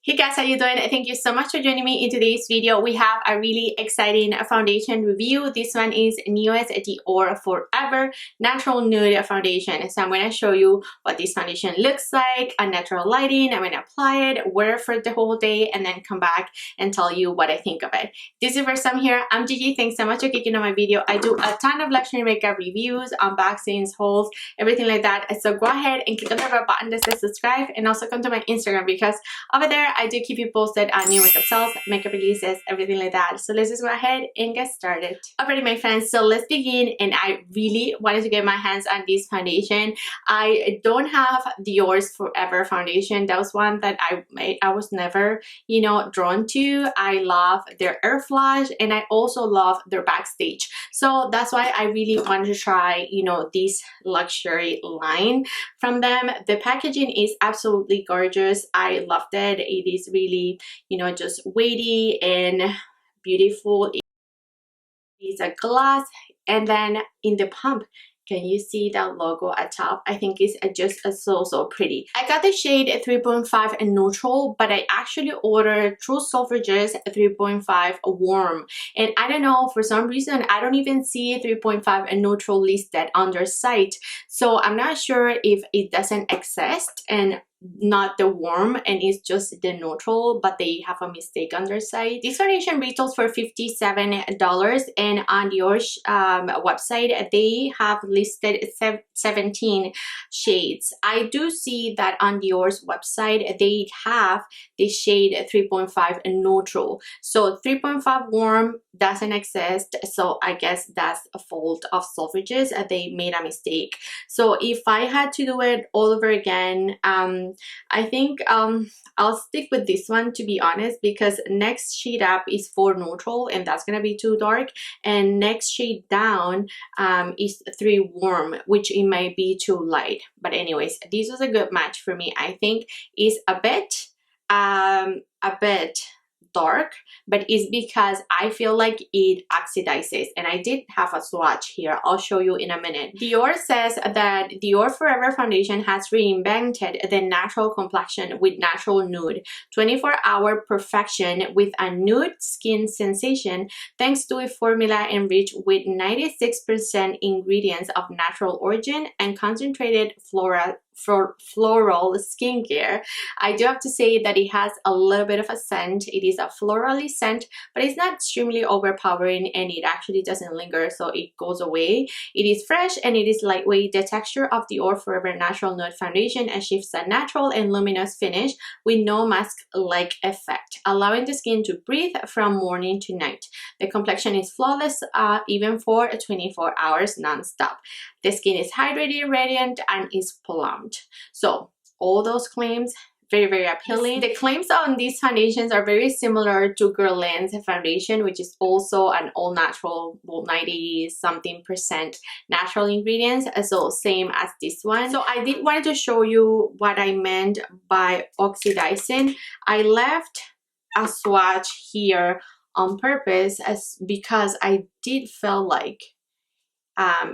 Hey guys, how you doing? Thank you so much for joining me in today's video. We have a really exciting foundation review. This one is Nude Dior Forever Natural Nude Foundation. So I'm going to show you what this foundation looks like, a natural lighting. I'm going to apply it, wear it for the whole day, and then come back and tell you what I think of it. This is your first time here. I'm Gigi. Thanks so much for clicking on my video. I do a ton of luxury makeup reviews, unboxings, hauls, everything like that. So go ahead and click on the red button that says subscribe, and also come to my Instagram because over there I do keep you posted on new makeup sales, makeup releases, everything like that. So let's just go ahead and get started. Alrighty, my friends, so let's begin. And I really wanted to get my hands on this foundation. I don't have Dior's Forever foundation. That was one that I was never, drawn to. I love their Air Flash, and I also love their Backstage. So that's why I really wanted to try, this luxury line from them. The packaging is absolutely gorgeous. I loved it. It is really, just weighty and beautiful. It's a glass, and then in the pump, can you see that logo at top? I think it's just so pretty. I got the shade 3.5 and neutral, but I actually ordered True Selfridges 3.5 warm. And I don't know, for some reason, I don't even see 3.5 and neutral listed on their site. So I'm not sure if it doesn't exist and not the warm and it's just the neutral, but they have a mistake on their site. This foundation retails for $57, and on your website they have listed 17 shades. I do see that on Dior's website they have the shade 3.5 and neutral, so 3.5 warm doesn't exist. So I guess that's a fault of Selfridges. They made a mistake. So if I had to do it all over again, I think I'll stick with this one, to be honest, because next shade up is 4 neutral and that's gonna be too dark, and next shade down is 3 warm, which it might be too light. But anyways, this was a good match for me. I think it's a bit dark, but it's because I feel like it oxidizes, and I did have a swatch here. I'll show you in a minute. Dior says that Dior Forever foundation has reinvented the natural complexion with natural nude, 24-hour perfection with a nude skin sensation thanks to a formula enriched with 96% ingredients of natural origin and concentrated floral skincare. I do have to say that it has a little bit of a scent. It is a florally scent, but it's not extremely overpowering, and it actually doesn't linger, so it goes away. It is fresh and it is lightweight. The texture of the Dior Forever Natural Nude Foundation achieves a natural and luminous finish with no mask-like effect, allowing the skin to breathe from morning to night. The complexion is flawless even for 24 hours non-stop. The skin is hydrated, radiant, and is plumped. So all those claims, very appealing. The claims on these foundations are very similar to Guerlain's foundation, which is also an all natural, well, 90-something% natural ingredients, so same as this one. So I did want to show you what I meant by oxidizing. I left a swatch here on purpose because I did feel like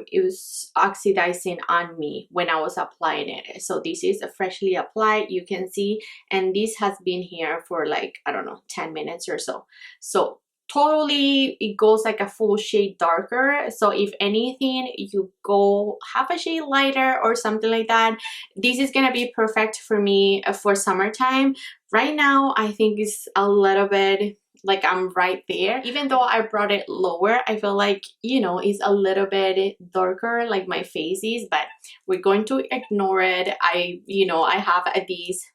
it was oxidizing on me when I was applying it. So this is freshly applied, you can see, and this has been here for like, I don't know, 10 minutes or so. So totally it goes like a full shade darker. So if anything, you go half a shade lighter or something like that, this is gonna be perfect for me for summertime. Right now I think it's a little bit like I'm right there. Even though I brought it lower, I feel like, it's a little bit darker like my face is, but we're going to ignore it. I have these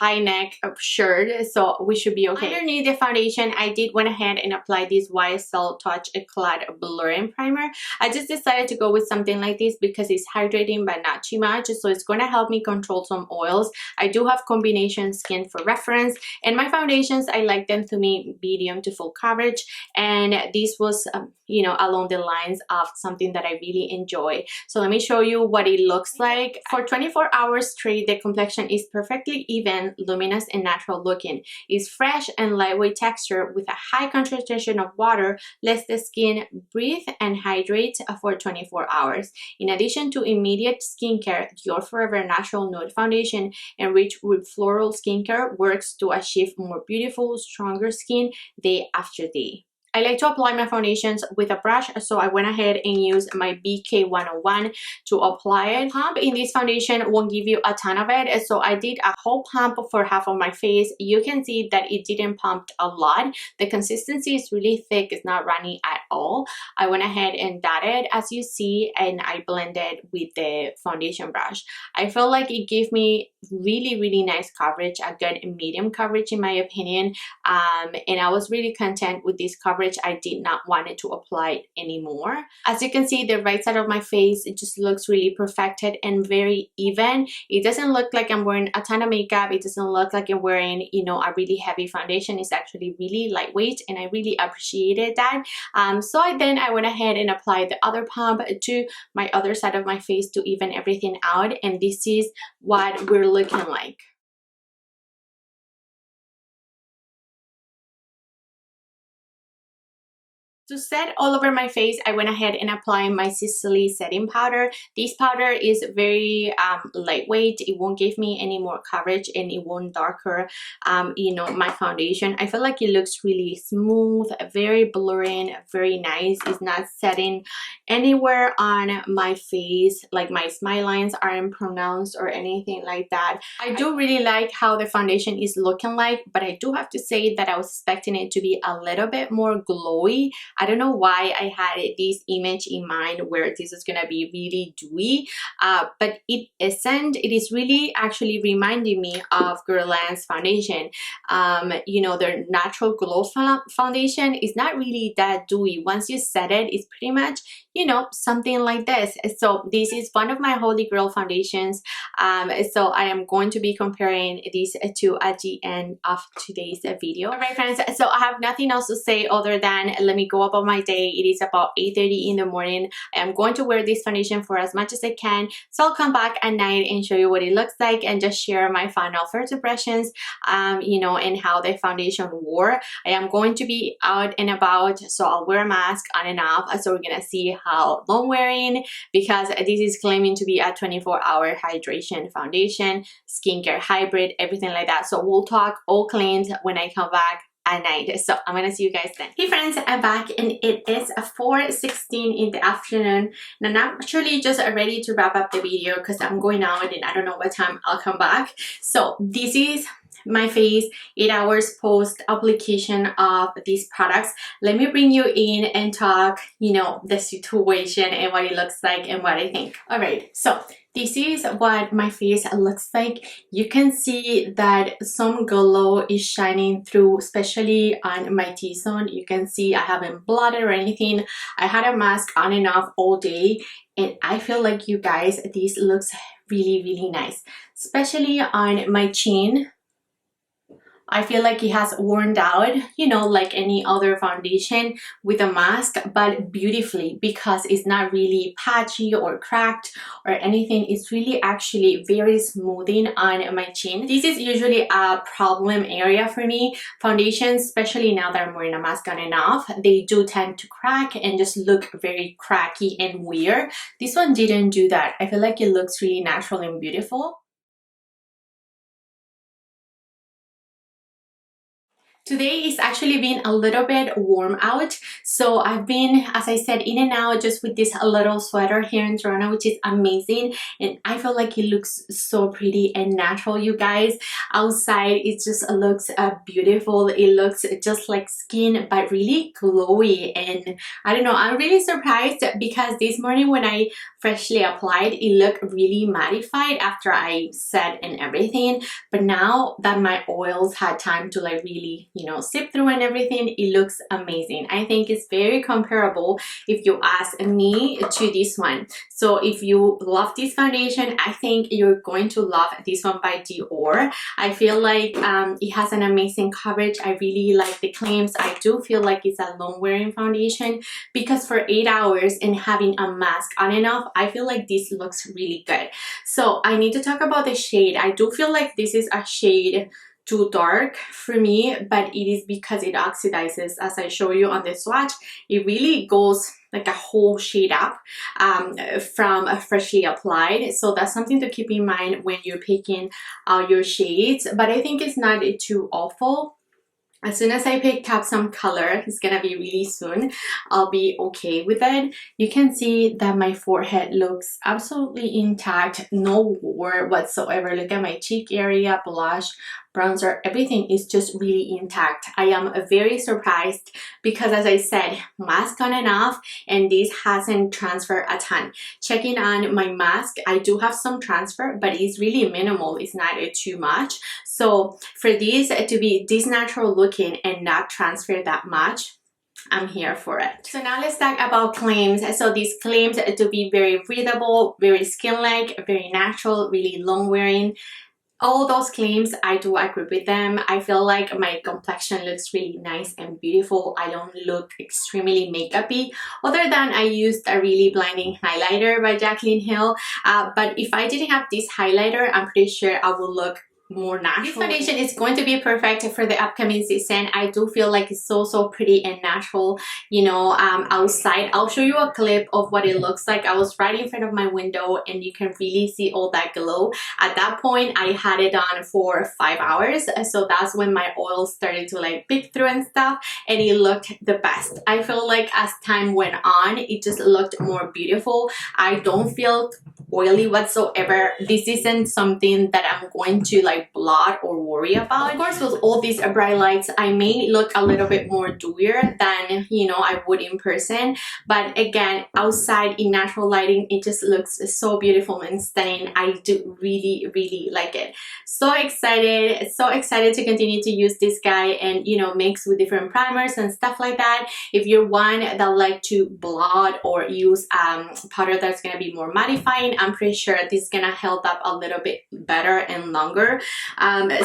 high neck shirt, so we should be okay. Underneath the foundation, I did went ahead and apply this YSL Touch Clad Blurring Primer. I just decided to go with something like this because it's hydrating but not too much, so it's going to help me control some oils. I do have combination skin for reference, and my foundations, I like them to be medium to full coverage, and this was along the lines of something that I really enjoy. So let me show you what it looks like. For 24 hours straight, the complexion is perfectly even skin, luminous and natural looking. It's fresh and lightweight texture with a high concentration of water, lets the skin breathe and hydrate for 24 hours. In addition to immediate skincare, Dior Forever Natural Nude Foundation, enriched with floral skincare, works to achieve more beautiful, stronger skin day after day. I like to apply my foundations with a brush, so I went ahead and used my BK101 to apply it. Pump in this foundation won't give you a ton of it, so I did a whole pump for half of my face. You can see that it didn't pump a lot. The consistency is really thick, it's not runny at all. I went ahead and dotted, as you see, and I blended with the foundation brush. I feel like it gave me really nice coverage, a good medium coverage in my opinion, and I was really content with this coverage. I did not want it to apply anymore. As you can see, the right side of my face, it just looks really perfected and very even. It doesn't look like I'm wearing a ton of makeup. It doesn't look like I'm wearing, you know, a really heavy foundation. It's actually really lightweight, and I really appreciated that. So I went ahead and applied the other pump to my other side of my face to even everything out, and this is what we're looking like. To set all over my face, I went ahead and applied my Sicily setting powder. This powder is very lightweight. It won't give me any more coverage, and it won't darker, you know, my foundation. I feel like it looks really smooth, very blurring, very nice. It's not setting anywhere on my face, like my smile lines aren't pronounced or anything like that. I do really like how the foundation is looking like, but I do have to say that I was expecting it to be a little bit more glowy. I don't know why I had this image in mind where this is gonna be really dewy, but it isn't. It is really actually reminding me of Guerlain's foundation. You know, their natural glow foundation is not really that dewy. Once you set it, it's pretty much, you know, something like this. So this is one of my holy grail foundations. So I am going to be comparing these two at the end of today's video. All right, friends, so I have nothing else to say other than let me go about my day. It is about 8:30 in the morning. I am going to wear this foundation for as much as I can, so I'll come back at night and show you what it looks like and just share my final first impressions, you know, and how the foundation wore. I am going to be out and about, so I'll wear a mask on and off, so we're gonna see how long wearing, because this is claiming to be a 24-hour hydration foundation, skincare hybrid, everything like that. So we'll talk all cleaned when I come back at night. So I'm gonna see you guys then. Hey friends, I'm back and it is 4:16 in the afternoon, and I'm actually just ready to wrap up the video because I'm going out and I don't know what time I'll come back. So this is my face 8 hours post application of these products. Let me bring you in and talk, you know, the situation and what it looks like and what I think. All right, so this is what my face looks like. You can see that some glow is shining through, especially on my T-zone. You can see I haven't blotted or anything. I had a mask on and off all day, and I feel like, you guys, this looks really nice, especially on my chin. I feel like it has worn out, you know, like any other foundation with a mask, but beautifully, because it's not really patchy or cracked or anything. It's really actually very smoothing on my chin. This is usually a problem area for me. Foundations, especially now that I'm wearing a mask on and off, they do tend to crack and just look very cracky and weird. This one didn't do that. I feel like it looks really natural and beautiful. Today is actually been a little bit warm out, so I've been, as I said, in and out just with this little sweater here in Toronto, which is amazing, and I feel like it looks so pretty and natural, you guys. Outside, it just looks beautiful. It looks just like skin, but really glowy, and I don't know, I'm really surprised because this morning when I freshly applied, it looked really mattified after I set and everything, but now that my oils had time to like really you know, sip through and everything. It looks amazing. I think it's very comparable, if you ask me, to this one. So if you love this foundation, I think you're going to love this one by Dior. I feel like it has an amazing coverage. I really like the claims. I do feel like it's a long wearing foundation, because for 8 hours and having a mask on and off, I feel like this looks really good. So I need to talk about the shade. I do feel like this is a shade too dark for me, but it is because it oxidizes. As I show you on the swatch, it really goes like a whole shade up from freshly applied. So that's something to keep in mind when you're picking out your shades, but I think it's not too awful. As soon as I picked up some color, it's gonna be really soon, I'll be okay with it. You can see that my forehead looks absolutely intact, no wear whatsoever. Look at my cheek area, blush, bronzer, everything is just really intact. I am very surprised because, as I said, mask on and off, and this hasn't transferred a ton. Checking on my mask, I do have some transfer, but it's really minimal. It's not too much. So for this to be this natural looking and not transfer that much, I'm here for it. So now let's talk about claims. So these claims to be very breathable, very skin-like, very natural, really long wearing. All those claims, I do agree with them. I feel like my complexion looks really nice and beautiful. I don't look extremely makeup-y, other than I used a really blinding highlighter by Jaclyn Hill. But if I didn't have this highlighter, I'm pretty sure I would look more natural. This foundation is going to be perfect for the upcoming season. I do feel like it's so pretty and natural, you know, outside. I'll show you a clip of what it looks like. I was right in front of my window and you can really see all that glow. At that point, I had it on for 5 hours, so that's when my oil started to like peek through and stuff, and it looked the best. I feel like as time went on, it just looked more beautiful. I don't feel oily whatsoever. This isn't something that I'm going to like blot or worry about. Of course, with all these bright lights, I may look a little bit more dewier than, you know, I would in person, but again, outside in natural lighting, it just looks so beautiful and stunning. I do really like it. So excited to continue to use this guy and, you know, mix with different primers and stuff like that. If you're one that like to blot or use powder that's gonna be more mattifying, I'm pretty sure this is gonna hold up a little bit better and longer.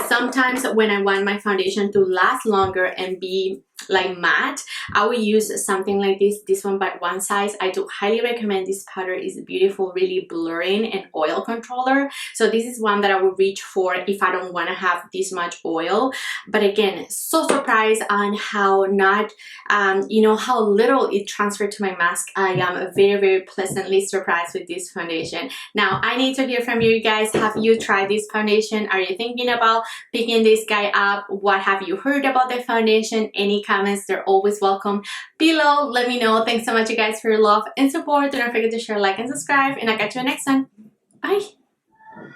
Sometimes when I want my foundation to last longer and be like matte, I will use something like this one by One Size. I do highly recommend this powder. Is beautiful, really blurring and oil controller. So this is one that I will reach for if I don't want to have this much oil. But again, so surprised on how not you know, how little it transferred to my mask. I am very pleasantly surprised with this foundation. Now I need to hear from you guys. Have you tried this foundation? Are you thinking about picking this guy up? What have you heard about the foundation? Any comments, they're always welcome below. Let me know. Thanks so much, you guys, for your love and support. Do not forget to share, like, and subscribe, and I'll catch you next time. Bye.